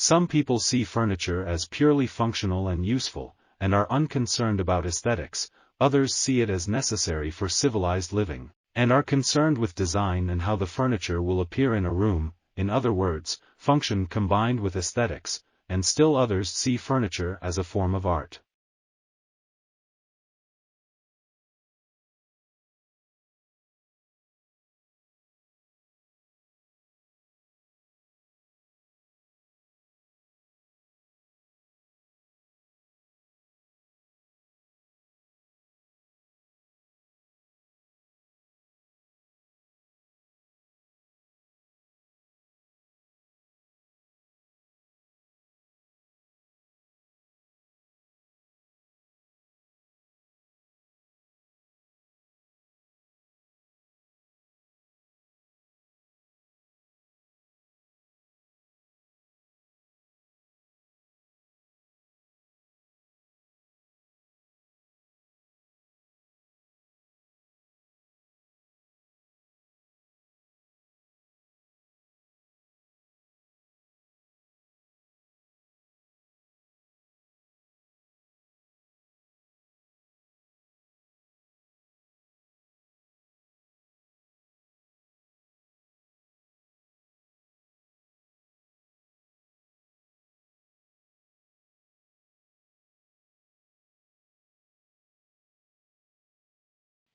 Some people see furniture as purely functional and useful, and are unconcerned about aesthetics. Others see it as necessary for civilized living, and are concerned with design and how the furniture will appear in a room, in other words, function combined with aesthetics, and still others see furniture as a form of art.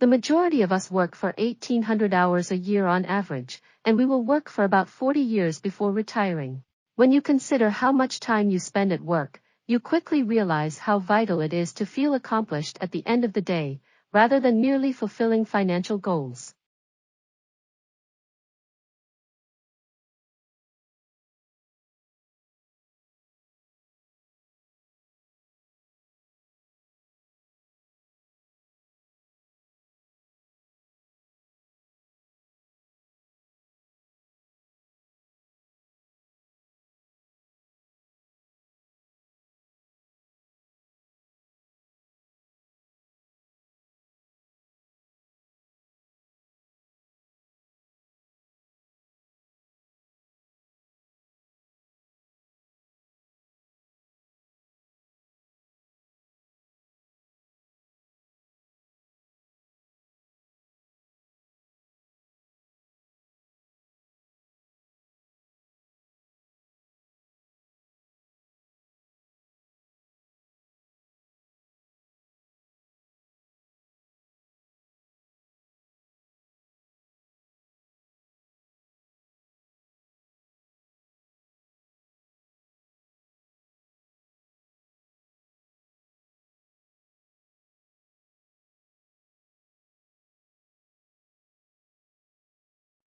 The majority of us work for 1,800 hours a year on average, and we will work for about 40 years before retiring. When you consider how much time you spend at work, you quickly realize how vital it is to feel accomplished at the end of the day, rather than merely fulfilling financial goals.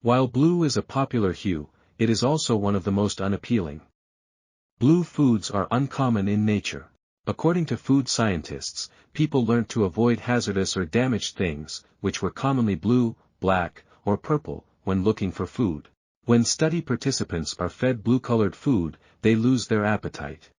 While blue is a popular hue, it is also one of the most unappealing. Blue foods are uncommon in nature. According to food scientists, people learned to avoid hazardous or damaged things, which were commonly blue, black, or purple, when looking for food. When study participants are fed blue-colored food, they lose their appetite.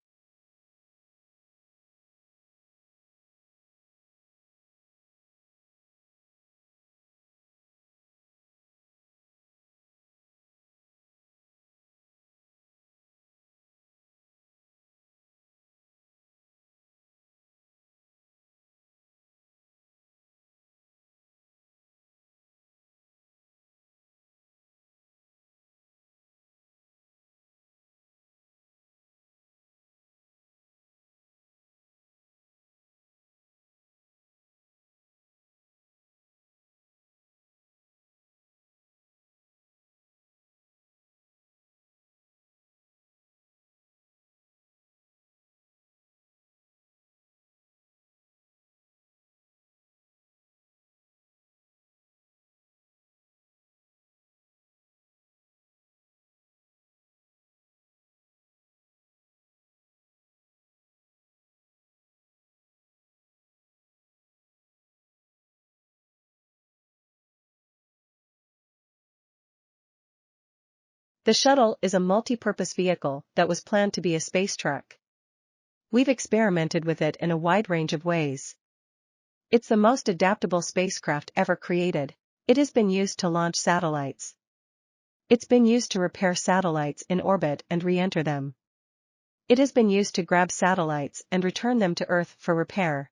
The shuttle is a multi-purpose vehicle that was planned to be a space truck. We've experimented with it in a wide range of ways. It's the most adaptable spacecraft ever created. It has been used to launch satellites. It's been used to repair satellites in orbit and re-enter them. It has been used to grab satellites and return them to Earth for repair.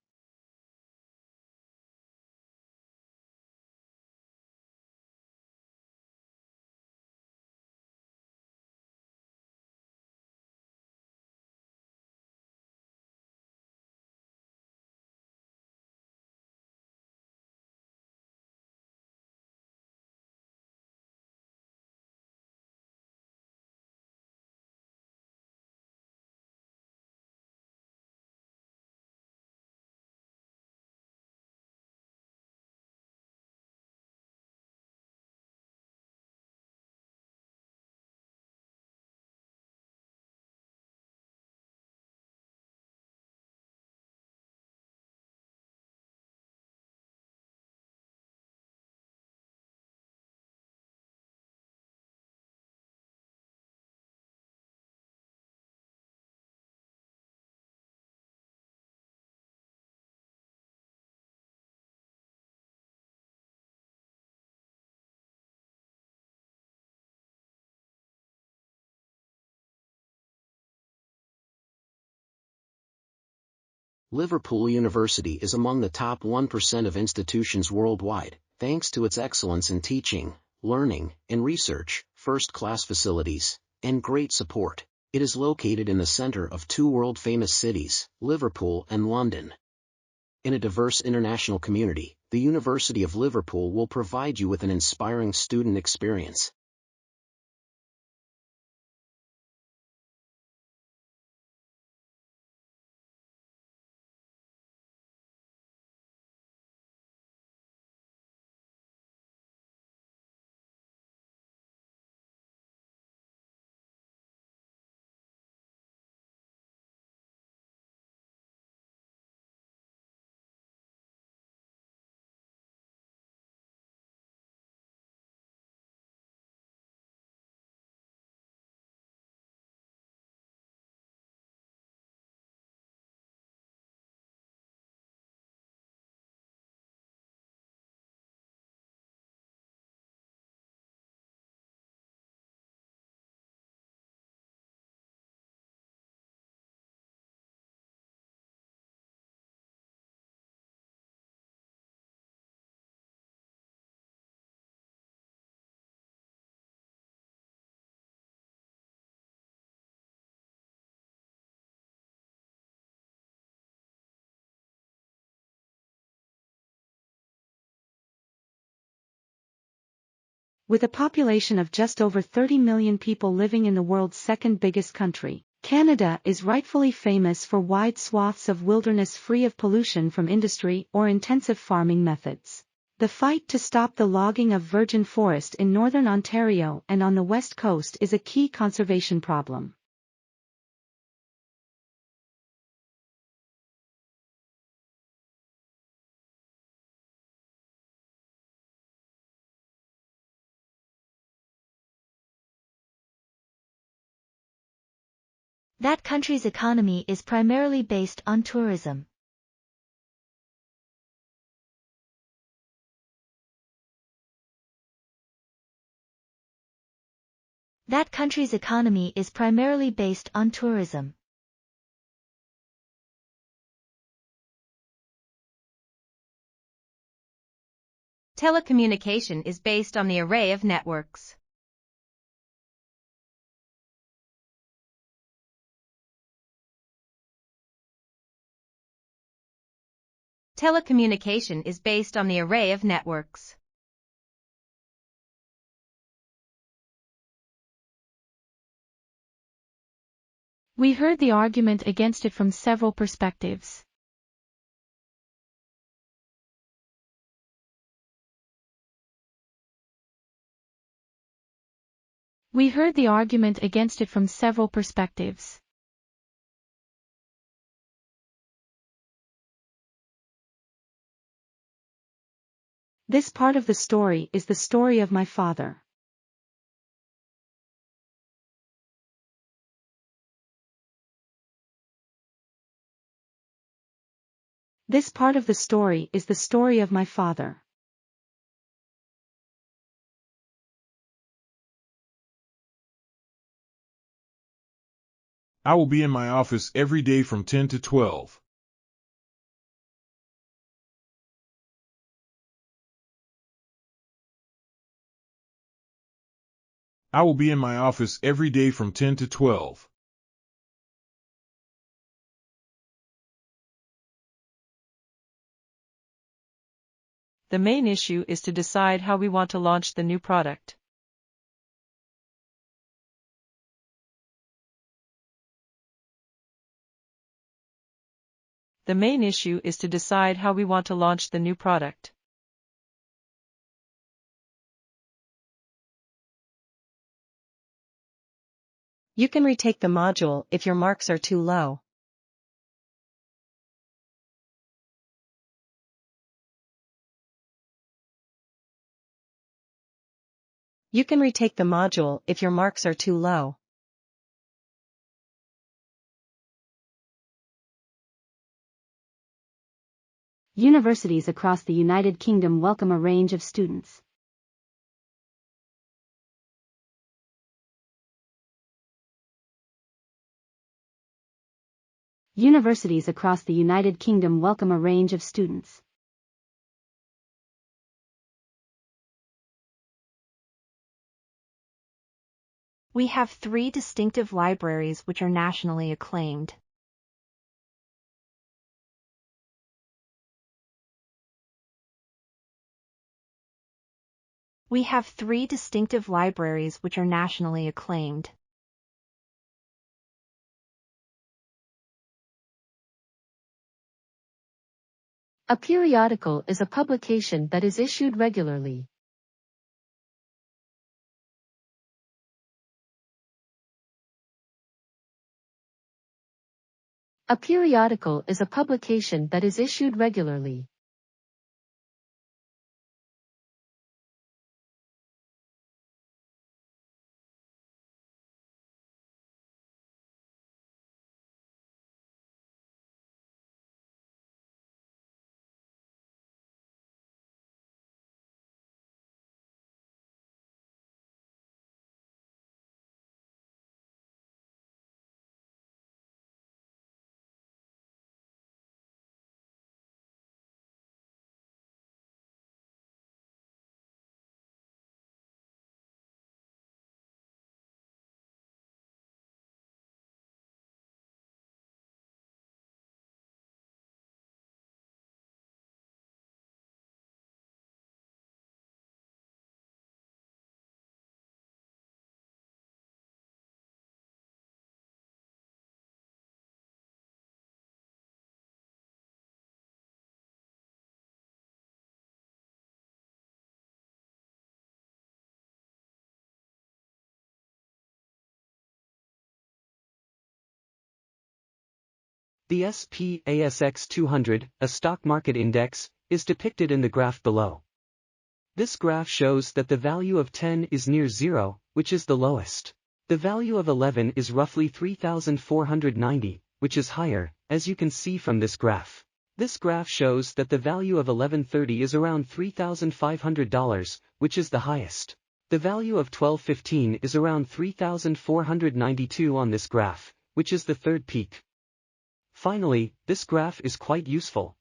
Liverpool University is among the top 1% of institutions worldwide, thanks to its excellence in teaching, learning, and research, first-class facilities, and great support. It is located in the center of two world-famous cities, Liverpool and London. In a diverse international community, the University of Liverpool will provide you with an inspiring student experience. With a population of just over 30 million people living in the world's second biggest country, Canada is rightfully famous for wide swaths of wilderness free of pollution from industry or intensive farming methods. The fight to stop the logging of virgin forest in northern Ontario and on the west coast is a key conservation problem. That country's economy is primarily based on tourism. That country's economy is primarily based on tourism. Telecommunication is based on the array of networks. Telecommunication is based on the array of networks. We heard the argument against it from several perspectives. We heard the argument against it from several perspectives. This part of the story is the story of my father. This part of the story is the story of my father. I will be in my office every day from 10 to 12. I will be in my office every day from 10 to 12. The main issue is to decide how we want to launch the new product. The main issue is to decide how we want to launch the new product. You can retake the module if your marks are too low. You can retake the module if your marks are too low. Universities across the United Kingdom welcome a range of students. Universities across the United Kingdom welcome a range of students. We have 3 distinctive libraries which are nationally acclaimed. We have 3 distinctive libraries which are nationally acclaimed. A periodical is a publication that is issued regularly. A periodical is a publication that is issued regularly. The SP/ASX 200, a stock market index, is depicted in the graph below. This graph shows that the value of 10 is near 0, which is the lowest. The value of 11 is roughly 3,490, which is higher, as you can see from this graph. This graph shows that the value of 1130 is around $3,500, which is the highest. The value of 1215 is around 3,492 on this graph, which is the third peak. Finally, this graph is quite useful.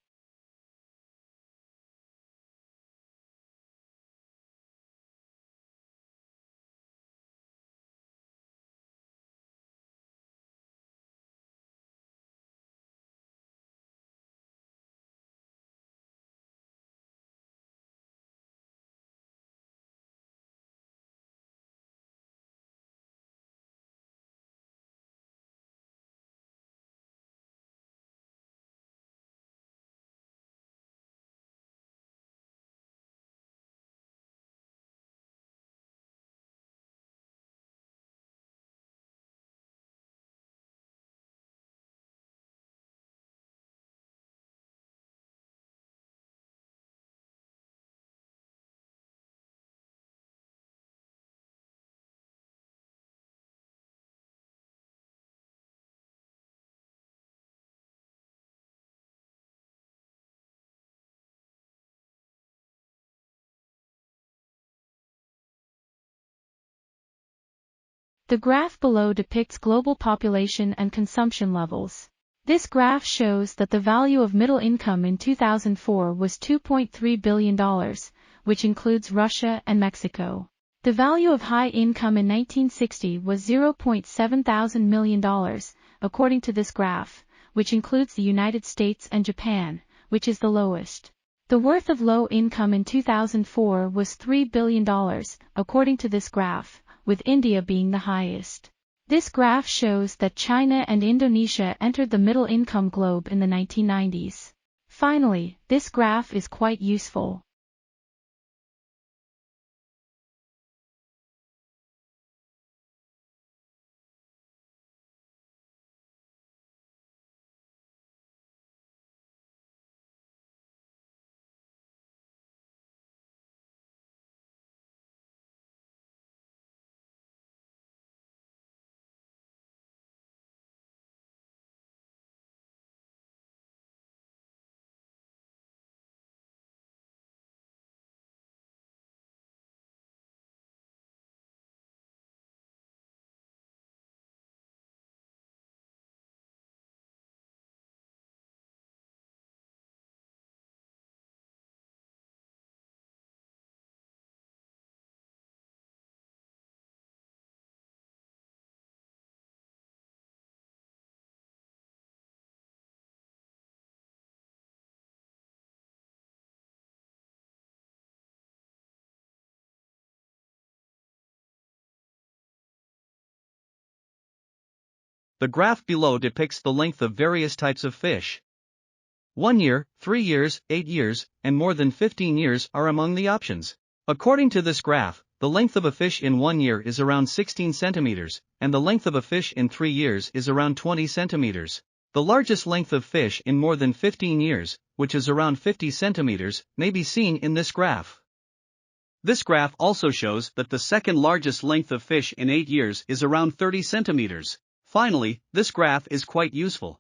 The graph below depicts global population and consumption levels. This graph shows that the value of middle income in 2004 was $2.3 billion, which includes Russia and Mexico. The value of high income in 1960 was $0.7 million, according to this graph, which includes the United States and Japan, which is the lowest. The worth of low income in 2004 was $3 billion, according to this graph, with India being the highest. This graph shows that China and Indonesia entered the middle income globe in the 1990s. Finally, this graph is quite useful. The graph below depicts the length of various types of fish. 1 year, 3 years, 8 years, and more than 15 years are among the options. According to this graph, the length of a fish in 1 year is around 16 centimeters, and the length of a fish in 3 years is around 20 centimeters. The largest length of fish in more than 15 years, which is around 50 centimeters, may be seen in this graph. This graph also shows that the second largest length of fish in 8 years is around 30 centimeters. Finally, this graph is quite useful.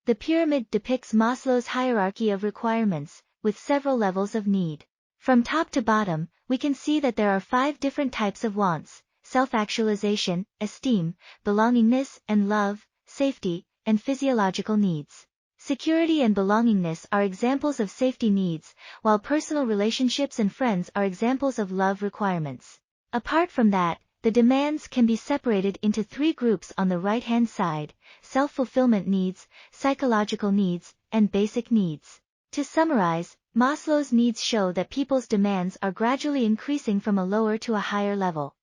The pyramid depicts Maslow's hierarchy of requirements, with several levels of need. From top to bottom, we can see that there are 5 different types of wants: self-actualization, esteem, belongingness and love, safety, and physiological needs. Security and belongingness are examples of safety needs, while personal relationships and friends are examples of love requirements. Apart from that, the demands can be separated into 3 groups on the right-hand side: self-fulfillment needs, psychological needs, and basic needs. To summarize, Maslow's needs show that people's demands are gradually increasing from a lower to a higher level.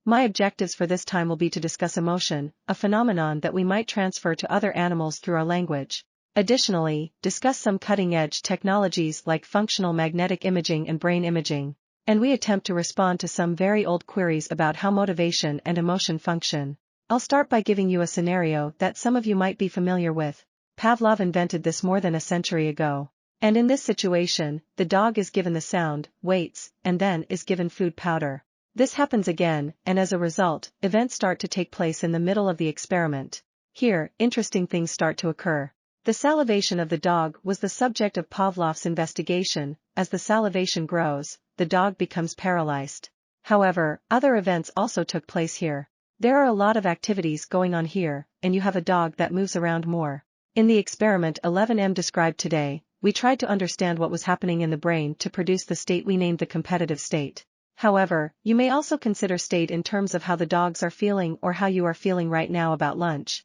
My objectives for this time will be to discuss emotion, a phenomenon that we might transfer to other animals through our language. Additionally, discuss some cutting-edge technologies like functional magnetic imaging and brain imaging. And we attempt to respond to some very old queries about how motivation and emotion function. I'll start by giving you a scenario that some of you might be familiar with. Pavlov invented this more than a century ago. And in this situation, the dog is given the sound, waits, and then is given food powder. This happens again, and as a result, events start to take place in the middle of the experiment. Here, interesting things start to occur. The salivation of the dog was the subject of Pavlov's investigation. As the salivation grows, the dog becomes paralyzed. However, other events also took place here. There are a lot of activities going on here, and you have a dog that moves around more. In the experiment 11M described today, we tried to understand what was happening in the brain to produce the state we named the competitive state. However, you may also consider state in terms of how the dogs are feeling or how you are feeling right now about lunch.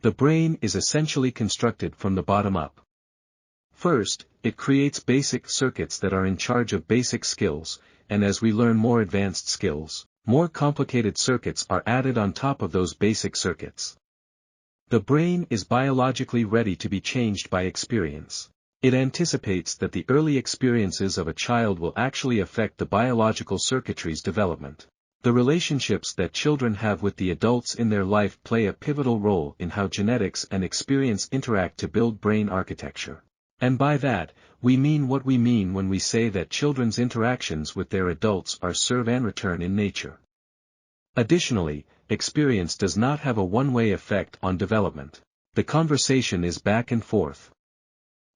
The brain is essentially constructed from the bottom up. First, it creates basic circuits that are in charge of basic skills, and as we learn more advanced skills, more complicated circuits are added on top of those basic circuits. The brain is biologically ready to be changed by experience. It anticipates that the early experiences of a child will actually affect the biological circuitry's development. The relationships that children have with the adults in their life play a pivotal role in how genetics and experience interact to build brain architecture. And by that, we mean what we mean when we say that children's interactions with their adults are serve and return in nature. Additionally, experience does not have a one-way effect on development. The conversation is back and forth.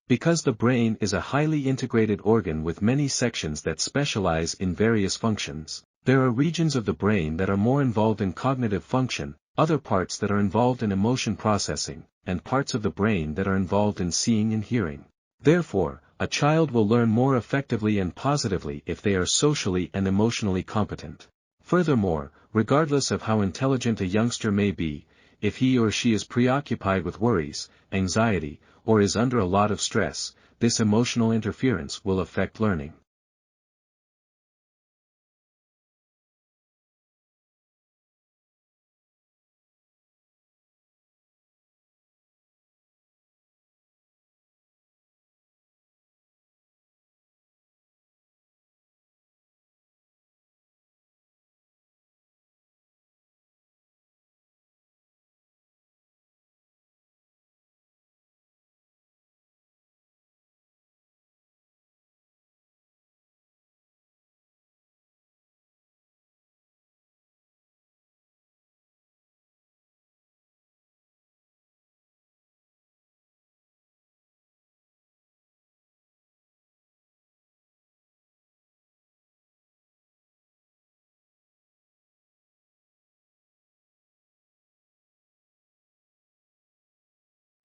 Because the brain is a highly integrated organ with many sections that specialize in various functions, there are regions of the brain that are more involved in cognitive function, other parts that are involved in emotion processing, and parts of the brain that are involved in seeing and hearing. Therefore, a child will learn more effectively and positively if they are socially and emotionally competent. Furthermore, regardless of how intelligent a youngster may be, if he or she is preoccupied with worries, anxiety, or is under a lot of stress, this emotional interference will affect learning.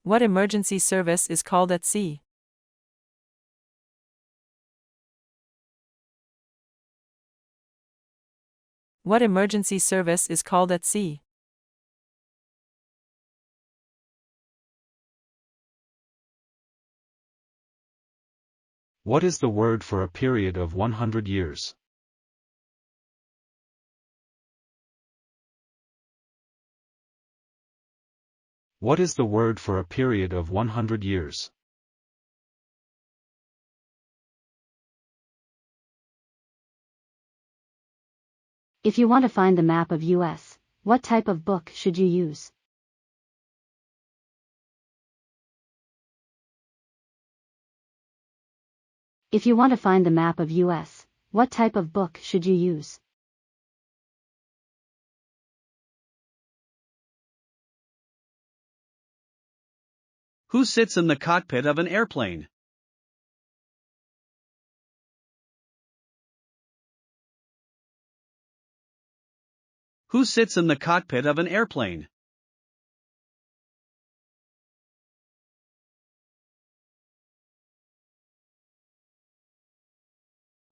What emergency service is called at sea? What emergency service is called at sea? What is the word for a period of 100 years? What is the word for a period of 100 years? If you want to find the map of US, what type of book should you use? If you want to find the map of US, what type of book should you use? Who sits in the cockpit of an airplane? Who sits in the cockpit of an airplane?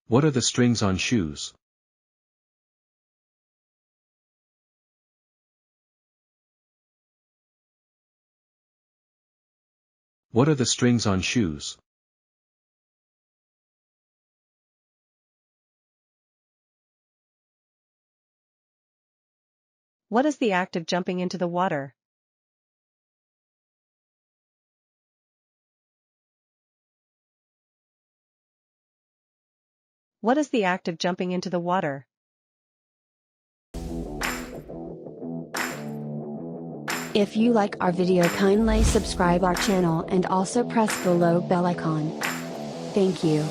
What are the strings on shoes? What are the strings on shoes? What is the act of jumping into the water? What is the act of jumping into the water? If you like our video, kindly subscribe our channel and also press below bell icon. Thank you.